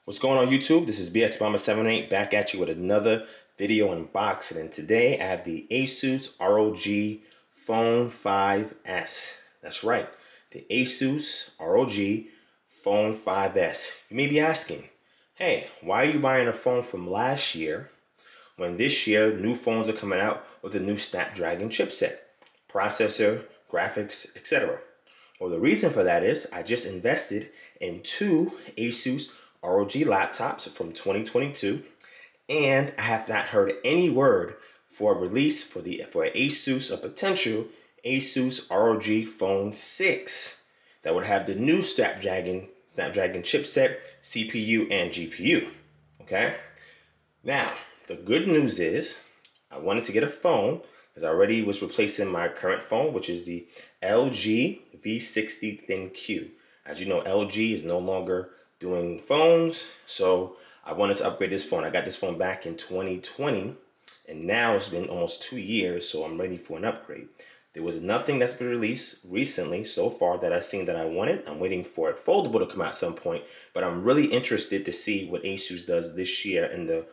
What's going on YouTube? This is BXBomber78 back at you with another video unboxing, and today I have the Asus ROG Phone 5S. That's right, the Asus ROG Phone 5S. You may be asking, hey, why are you buying a phone from last year when this year new phones are coming out with a new Snapdragon chipset, processor, graphics, etc.? Well, the reason for that is I just invested in two Asus ROG laptops from 2022, and I have not heard any word for a release for Asus, a potential Asus ROG Phone 6 that would have the new Snapdragon chipset, CPU, and GPU. Okay? Now, the good news is I wanted to get a phone because I already was replacing my current phone, which is the LG V60 ThinQ. As you know, LG is no longer doing phones, so I wanted to upgrade this phone. I got this phone back in 2020, and now it's been almost 2 years, so I'm ready for an upgrade. There was nothing that's been released recently so far that I've seen that I wanted. I'm waiting for it foldable to come out at some point, but I'm really interested to see what Asus does this year in the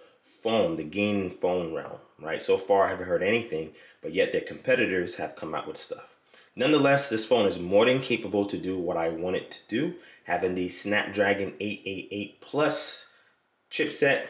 gaming phone realm, right? So far, I haven't heard anything, but yet their competitors have come out with stuff. Nonetheless, this phone is more than capable to do what I want it to do, having the Snapdragon 888 Plus chipset.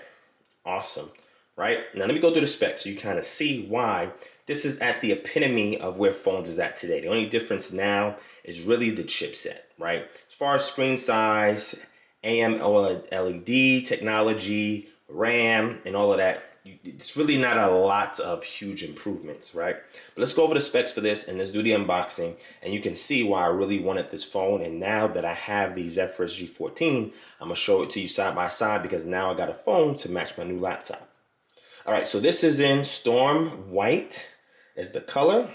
Awesome, right? Now, let me go through the specs so you kind of see why this is at the epitome of where phones is at today. The only difference now is really the chipset, right? As far as screen size, AMOLED LED technology, RAM, and all of that, it's really not a lot of huge improvements, right? But let's go over the specs for this and let's do the unboxing, and you can see why I really wanted this phone. And now that I have the Zephyrus G14, I'm gonna show it to you side by side because now I got a phone to match my new laptop. All right, so this is in Storm White is the color.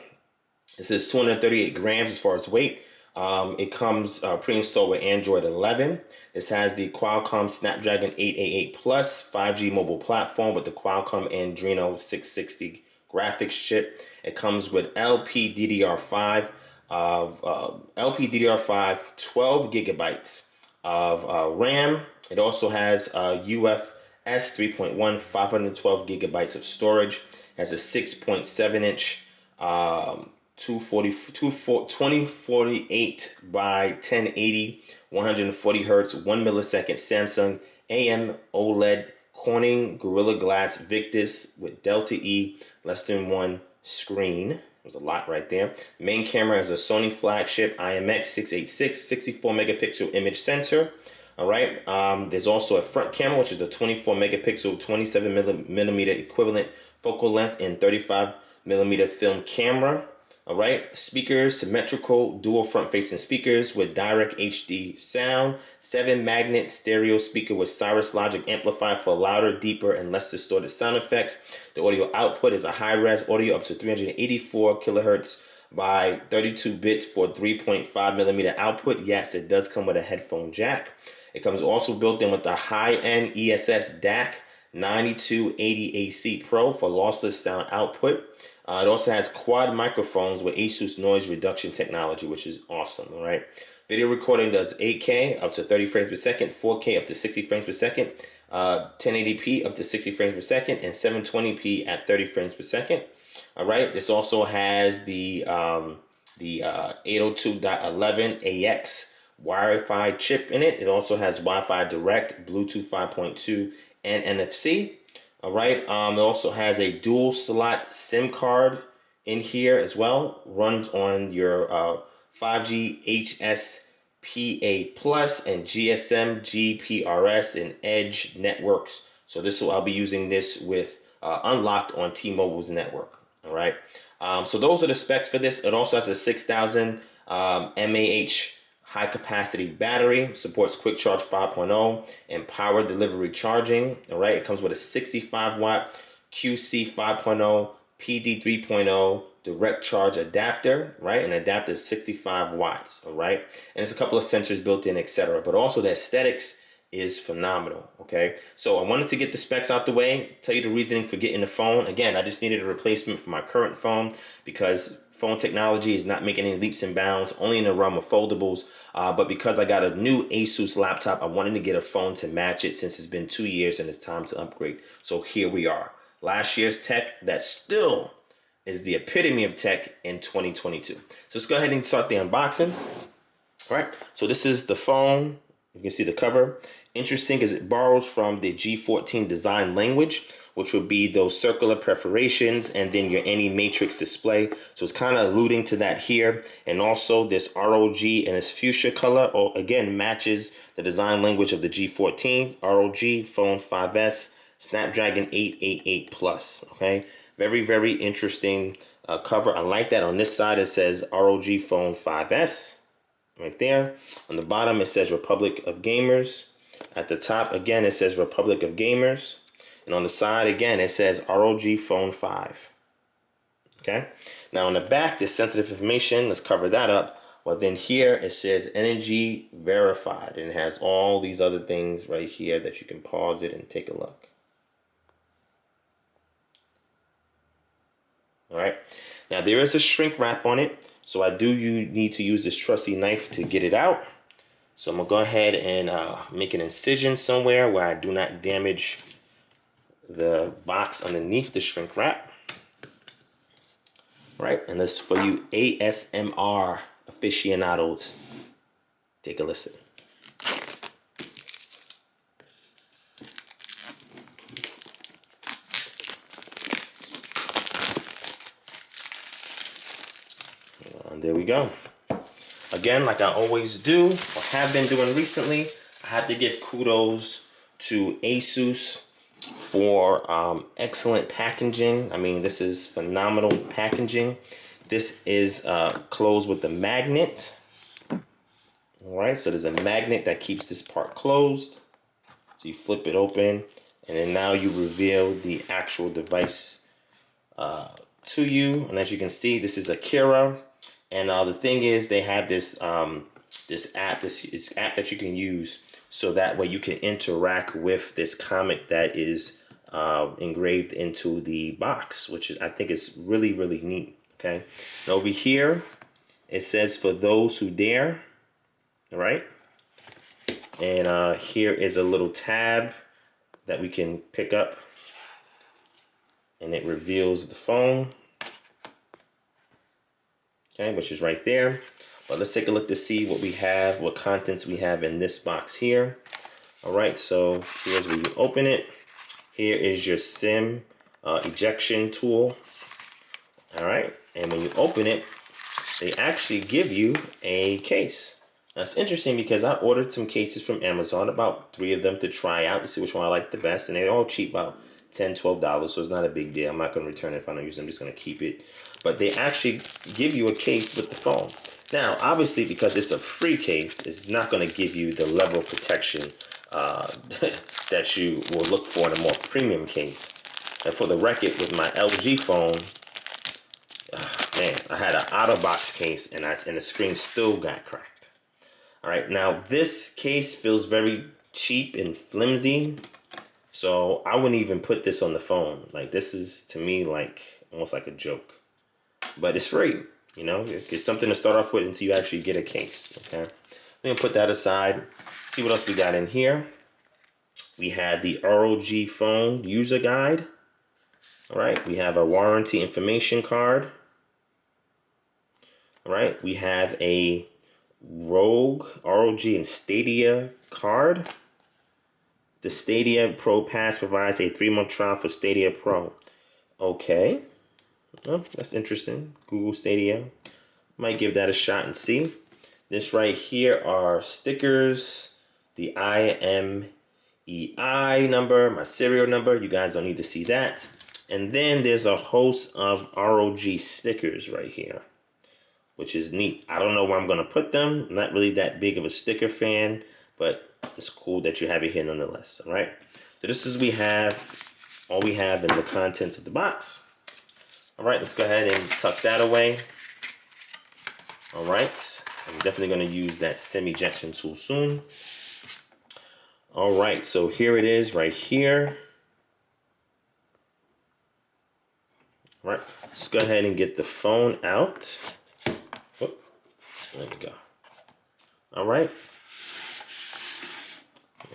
This is 238 grams as far as weight. It comes pre-installed with Android 11. This has the Qualcomm Snapdragon 888 Plus 5G mobile platform with the Qualcomm Adreno 660 graphics chip. It comes with LPDDR5 12 gigabytes of RAM. It also has UFS 3.1 512 gigabytes of storage. It has a 6.7 inch 2048 by 1080, 140 hertz, 1 millisecond Samsung AMOLED Corning Gorilla Glass Victus with Delta E less than 1 screen. There's a lot right there. Main camera is a Sony flagship IMX 686 64 megapixel image sensor. All right. There's also a front camera, which is the 24 megapixel, 27 millimeter equivalent focal length and 35 millimeter film camera. All right, speakers, symmetrical dual front-facing speakers with direct HD sound, 7-magnet stereo speaker with Cirrus Logic amplifier for louder, deeper, and less distorted sound effects. The audio output is a high-res audio up to 384 kilohertz by 32 bits for 3.5 millimeter output. Yes, it does come with a headphone jack. It comes also built in with the high-end ESS DAC 9280 AC Pro for lossless sound output. It also has quad microphones with Asus noise reduction technology, which is awesome, all right? Video recording does 8K up to 30 frames per second, 4K up to 60 frames per second, 1080p up to 60 frames per second, and 720p at 30 frames per second, all right? This also has the 802.11ax Wi-Fi chip in it. It also has Wi-Fi Direct, Bluetooth 5.2, and NFC. All right. It also has a dual slot SIM card in here as well. Runs on your 5G HSPA Plus and GSM GPRS and Edge networks. So I'll be using this with unlocked on T-Mobile's network. All right. So those are the specs for this. It also has a 6,000 mAh high capacity battery, supports quick charge 5.0 and power delivery charging. All right, it comes with a 65 watt QC 5.0 PD 3.0 direct charge adapter, right? An adapter is 65 watts, all right? And there's a couple of sensors built in, etc. But also the aesthetics is phenomenal, okay? So I wanted to get the specs out the way, tell you the reasoning for getting the phone. Again, I just needed a replacement for my current phone because phone technology is not making any leaps and bounds, only in the realm of foldables. But because I got a new Asus laptop, I wanted to get a phone to match it since it's been 2 years and it's time to upgrade. So here we are. Last year's tech that still is the epitome of tech in 2022. So let's go ahead and start the unboxing. All right, so this is the phone. You can see the cover. Interesting because it borrows from the G14 design language, which would be those circular perforations and then your any matrix display. So it's kind of alluding to that here. And also this ROG and its fuchsia color, again, matches the design language of the G14, ROG Phone 5S, Snapdragon 888 Plus, okay? Very, very interesting cover. I like that. On this side, it says ROG Phone 5S. Right there. On the bottom, it says Republic of Gamers. At the top, again, it says Republic of Gamers. And on the side, again, it says ROG Phone 5. Okay. Now, on the back, there's sensitive information. Let's cover that up. Well, then here, it says Energy Verified. And it has all these other things right here that you can pause it and take a look. All right. Now, there is a shrink wrap on it. So I do need to use this trusty knife to get it out. So I'm gonna go ahead and make an incision somewhere where I do not damage the box underneath the shrink wrap. All right, and this for you ASMR aficionados. Take a listen. And there we go. Again, like I always do, or have been doing recently, I have to give kudos to Asus for excellent packaging. I mean, this is phenomenal packaging. This is closed with a magnet. All right, so there's a magnet that keeps this part closed. So you flip it open, and then now you reveal the actual device to you. And as you can see, this is Akira. And the thing is, they have this this app that you can use, so that way you can interact with this comic that is engraved into the box, which is, I think, is really, really neat. Okay, and over here it says "For those who dare." All right, and here is a little tab that we can pick up, and it reveals the phone. Okay, which is right there. But let's take a look to see what we have, what contents we have in this box here. All right, so here's where you open it. Here is your SIM ejection tool. All right, and when you open it, they actually give you a case. That's interesting because I ordered some cases from Amazon, about 3 of them to try out to see which one I like the best, and they're all cheap, about $10, $12, so it's not a big deal. I'm not going to return it if I don't use it. I'm just going to keep it. But they actually give you a case with the phone. Now, obviously, because it's a free case, it's not going to give you the level of protection that you will look for in a more premium case. And for the record, with my LG phone, man, I had an out-of-box case, and the screen still got cracked. All right, now this case feels very cheap and flimsy. So I wouldn't even put this on the phone. Like, this is, to me, like almost like a joke. But it's free, you know. It's something to start off with until you actually get a case, okay? We're gonna put that aside. See what else we got in here. We have the ROG phone user guide. All right, we have a warranty information card. All right, we have a ROG and Stadia card. The Stadia Pro Pass provides a 3-month trial for Stadia Pro. Okay. Well, that's interesting. Google Stadia. Might give that a shot and see. This right here are stickers. The IMEI number, my serial number. You guys don't need to see that. And then there's a host of ROG stickers right here, which is neat. I don't know where I'm going to put them. I'm not really that big of a sticker fan, but it's cool that you have it here nonetheless. All right. So this is all we have in the contents of the box. All right, let's go ahead and tuck that away. All right. I'm definitely going to use that SIM ejection tool soon. All right, so here it is right here. All right, let's go ahead and get the phone out. Oh, there we go. All right.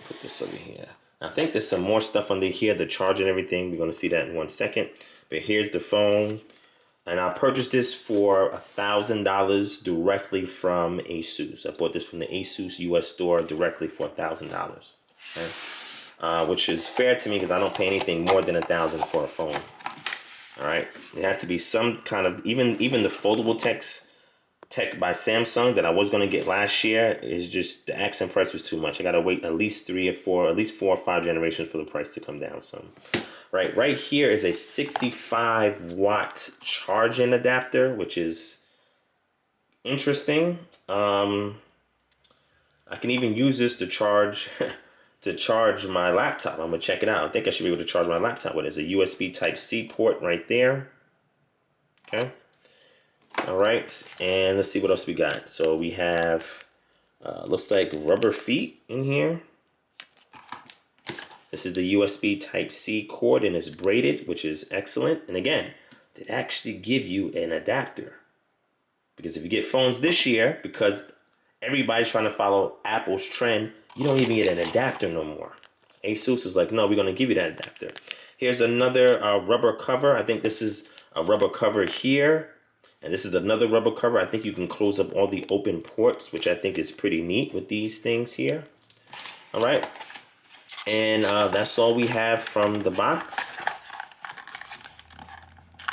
Put this over here. I think there's some more stuff under here, the charge and everything. We're going to see that in 1 second. But here's the phone. And I purchased this for $1,000 directly from Asus. I bought this from the Asus US store directly for $1,000. Okay? Which is fair to me because I don't pay anything more than $1,000 for a phone. All right. It has to be some kind of, even the foldable tech by Samsung that I was going to get last year is just, the accent price was too much. I got to wait at least 4 or 5 generations for the price to come down some. Right here is a 65 watt charging adapter, which is interesting. I can even use this to charge my laptop. I'm gonna check it out. I think I should be able to charge my laptop with it. It's a USB Type-C port right there. Okay. All right, and let's see what else we got. So we have, looks like rubber feet in here. This is the USB Type-C cord and it's braided, which is excellent. And again, they actually give you an adapter. Because if you get phones this year, because everybody's trying to follow Apple's trend, you don't even get an adapter no more. Asus is like, no, we're gonna give you that adapter. Here's another rubber cover. I think this is a rubber cover here. And this is another rubber cover. I think you can close up all the open ports, which I think is pretty neat with these things here. All right. And that's all we have from the box.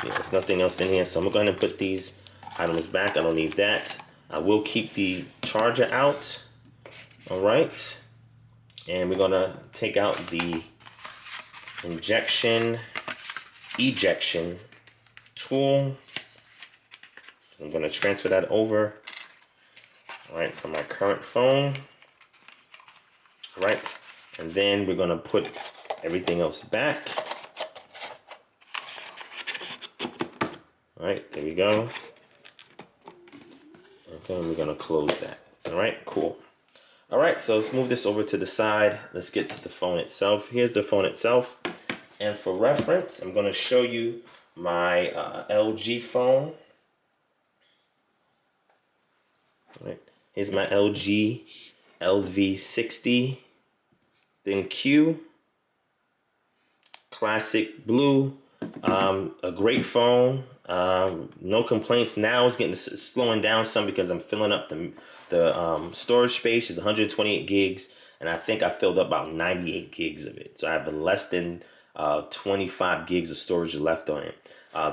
Yeah, there's nothing else in here. So I'm going to put these items back. I don't need that. I will keep the charger out. All right. And we're going to take out the ejection tool. I'm going to transfer that over, all right, from my current phone. All right, and then we're going to put everything else back. All right, there we go. Okay, we're going to close that. All right, cool. All right, so let's move this over to the side. Let's get to the phone itself. Here's the phone itself. And for reference, I'm going to show you my LG phone. All right, here's my LG LV60 then Q, classic blue, a great phone, no complaints. Now it's getting slowing down some because I'm filling up the storage space is 128 gigs, and I think I filled up about 98 gigs of it. So I have less than 25 gigs of storage left on it.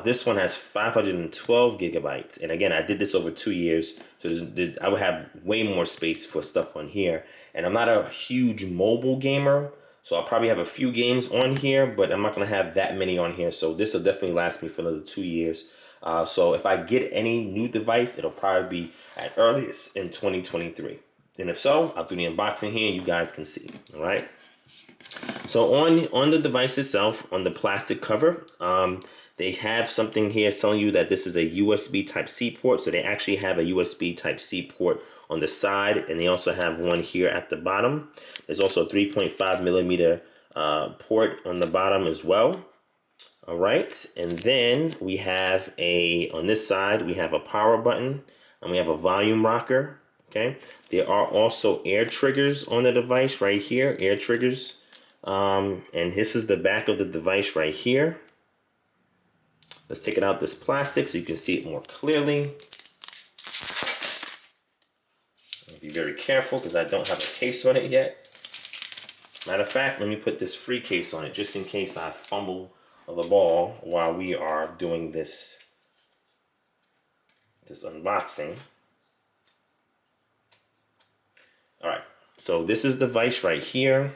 This one has 512 gigabytes. And again, I did this over 2 years. So I would have way more space for stuff on here. And I'm not a huge mobile gamer. So I'll probably have a few games on here, but I'm not going to have that many on here. So this will definitely last me for another 2 years. So if I get any new device, it'll probably be at earliest in 2023. And if so, I'll do the unboxing here and you guys can see. All right. So on the device itself, on the plastic cover, they have something here telling you that this is a USB Type-C port. So they actually have a USB Type-C port on the side, and they also have one here at the bottom. There's also a 3.5 millimeter port on the bottom as well. All right, and then we have on this side, we have a power button, and we have a volume rocker. Okay, there are also air triggers on the device right here, air triggers. And this is the back of the device right here. Let's take it out this plastic so you can see it more clearly. I'll be very careful because I don't have a case on it yet. Matter of fact, let me put this free case on it just in case I fumble the ball while we are doing this unboxing. All right, so this is the device right here.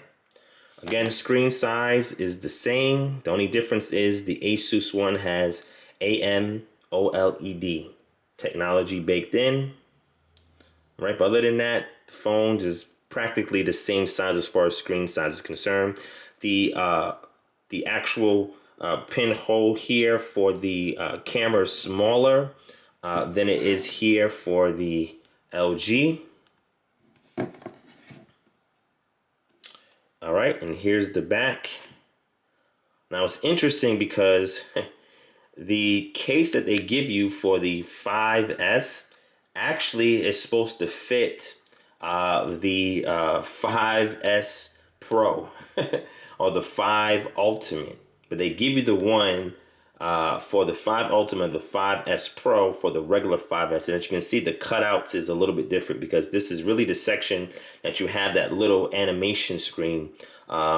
Again, screen size is the same. The only difference is the Asus one has AMOLED technology baked in. Right, but other than that, the phones is practically the same size as far as screen size is concerned. The actual pinhole here for the camera is smaller than it is here for the LG. All right, and here's the back. Now it's interesting because the case that they give you for the 5S actually is supposed to fit the 5S Pro or the 5 Ultimate, but they give you the one for the 5 Ultimate, the 5S Pro for the regular 5S. And as you can see, the cutouts is a little bit different because this is really the section that you have that little animation screen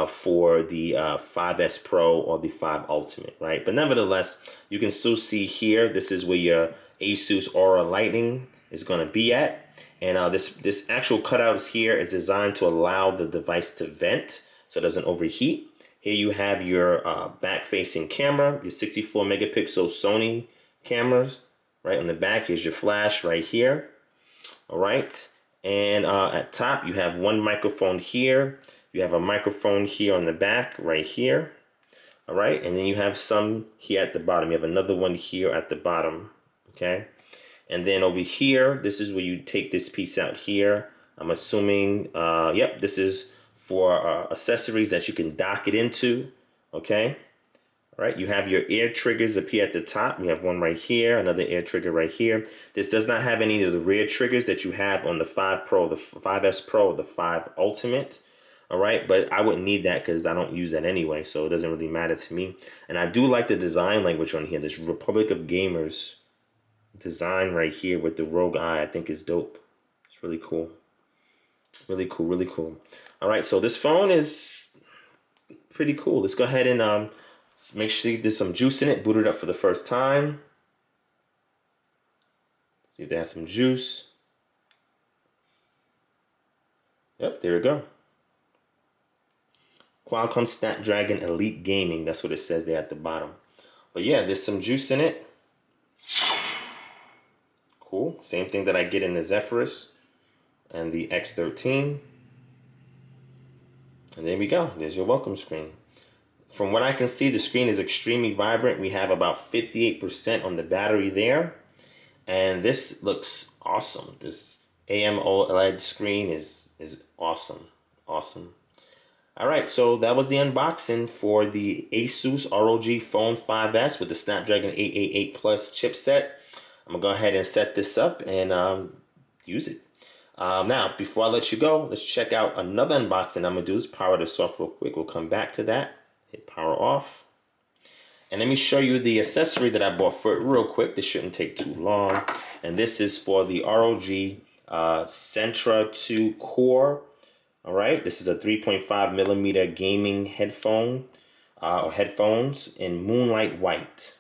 for the 5S Pro or the 5 Ultimate, right? But nevertheless, you can still see here, this is where your Asus Aura lighting is going to be at. And this actual cutouts here is designed to allow the device to vent so it doesn't overheat. Here you have your back-facing camera, your 64 megapixel Sony cameras. Right on the back, here's your flash right here. All right, and at top you have one microphone here. You have a microphone here on the back right here. All right, and then you have some here at the bottom. You have another one here at the bottom. Okay, and then over here, this is where you take this piece out here. I'm assuming, yep, this is for accessories that you can dock it into. Okay, all right, you have your ear triggers up here at the top. You have one right here, another ear trigger right here. This does not have any of the rear triggers that you have on the 5 Pro, the 5S Pro, the 5 Ultimate. All right, but I wouldn't need that because I don't use that anyway, so it doesn't really matter to me. And I do like the design language on here. This Republic of Gamers design right here with the ROG eye, I think is dope. It's really cool. Really cool, really cool. All right, so this phone is pretty cool. Let's go ahead and make sure there's some juice in it. Boot it up for the first time. See if they have some juice. Yep, there we go. Qualcomm Snapdragon Elite Gaming. That's what it says there at the bottom. But yeah, there's some juice in it. Cool. Same thing that I get in the Zephyrus and the X13. And there we go. There's your welcome screen. From what I can see, the screen is extremely vibrant. We have about 58% on the battery there. And this looks awesome. This AMOLED screen is awesome. Awesome. All right, so that was the unboxing for the Asus ROG Phone 5S with the Snapdragon 888 Plus chipset. I'm gonna go ahead and set this up and use it. Now, before I let you go, let's check out another unboxing I'm gonna do. Is power this off real quick. We'll come back to that. Hit power off. And let me show you the accessory that I bought for it real quick. This shouldn't take too long. And this is for the ROG Cetra 2 Core. All right, this is a 3.5 millimeter gaming headphone or headphones in Moonlight White.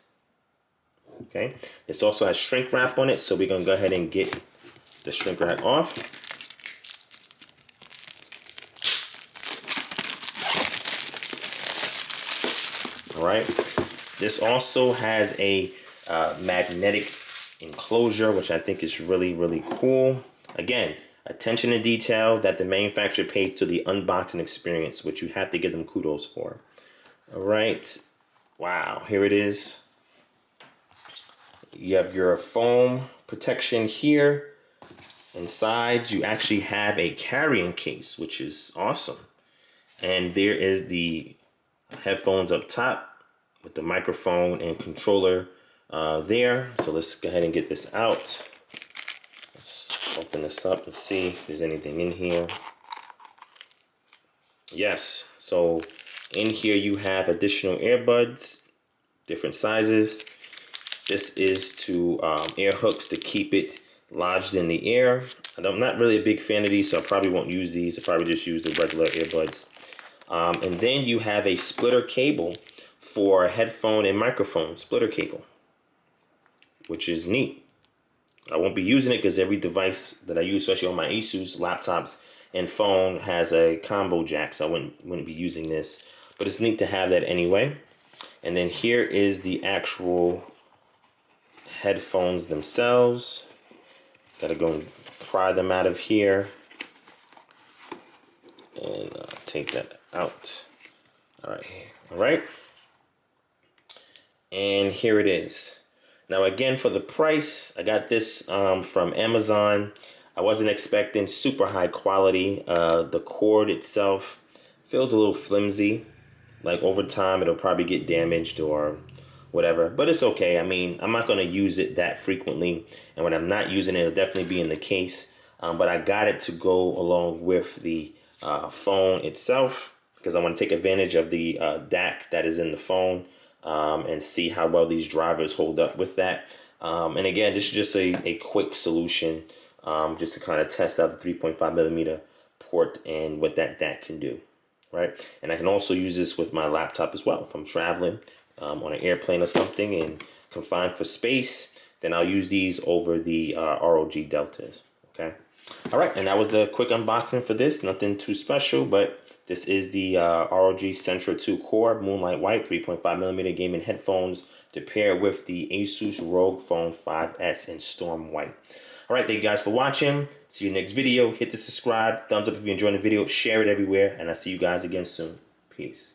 Okay, this also has shrink wrap on it, so we're gonna go ahead and get the shrink wrap off. All right, this also has a magnetic enclosure, which I think is really, really cool. Again, attention to detail that the manufacturer pays to the unboxing experience, which you have to give them kudos for. All right, wow, here it is. You have your foam protection here. Inside, you actually have a carrying case, which is awesome. And there is the headphones up top with the microphone and controller there. So let's go ahead and get this out. Let's open this up and see if there's anything in here. Yes, so in here you have additional earbuds, different sizes. This is to air hooks to keep it lodged in the air. I'm not really a big fan of these, so I probably won't use these. I'll probably just use the regular earbuds. And then you have a splitter cable for headphone and microphone splitter cable, which is neat. I won't be using it because every device that I use, especially on my Asus laptops and phone, has a combo jack, so I wouldn't be using this. But it's neat to have that anyway. And then here is the actual headphones themselves. Gotta go and pry them out of here and take that out. All right. And here it is. Now again, for the price, I got this from Amazon. I wasn't expecting super high quality. The cord itself feels a little flimsy. Like over time, it'll probably get damaged or whatever, but it's okay. I mean, I'm not going to use it that frequently, and when I'm not using it, it'll definitely be in the case. But I got it to go along with the phone itself because I want to take advantage of the DAC that is in the phone and see how well these drivers hold up with that. And again, this is just a quick solution just to kind of test out the 3.5 millimeter port and what that DAC can do. Right, and I can also use this with my laptop as well. If I'm traveling on an airplane or something and confined for space, then I'll use these over the ROG Deltas. Okay, all right, and that was the quick unboxing for this. Nothing too special, but this is the ROG Cetra 2 Core Moonlight White 3.5 millimeter gaming headphones to pair with the Asus ROG Phone 5S in Storm White. All right, thank you guys for watching. See you next video. Hit the subscribe, thumbs up if you enjoyed the video, share it everywhere, and I'll see you guys again soon. Peace.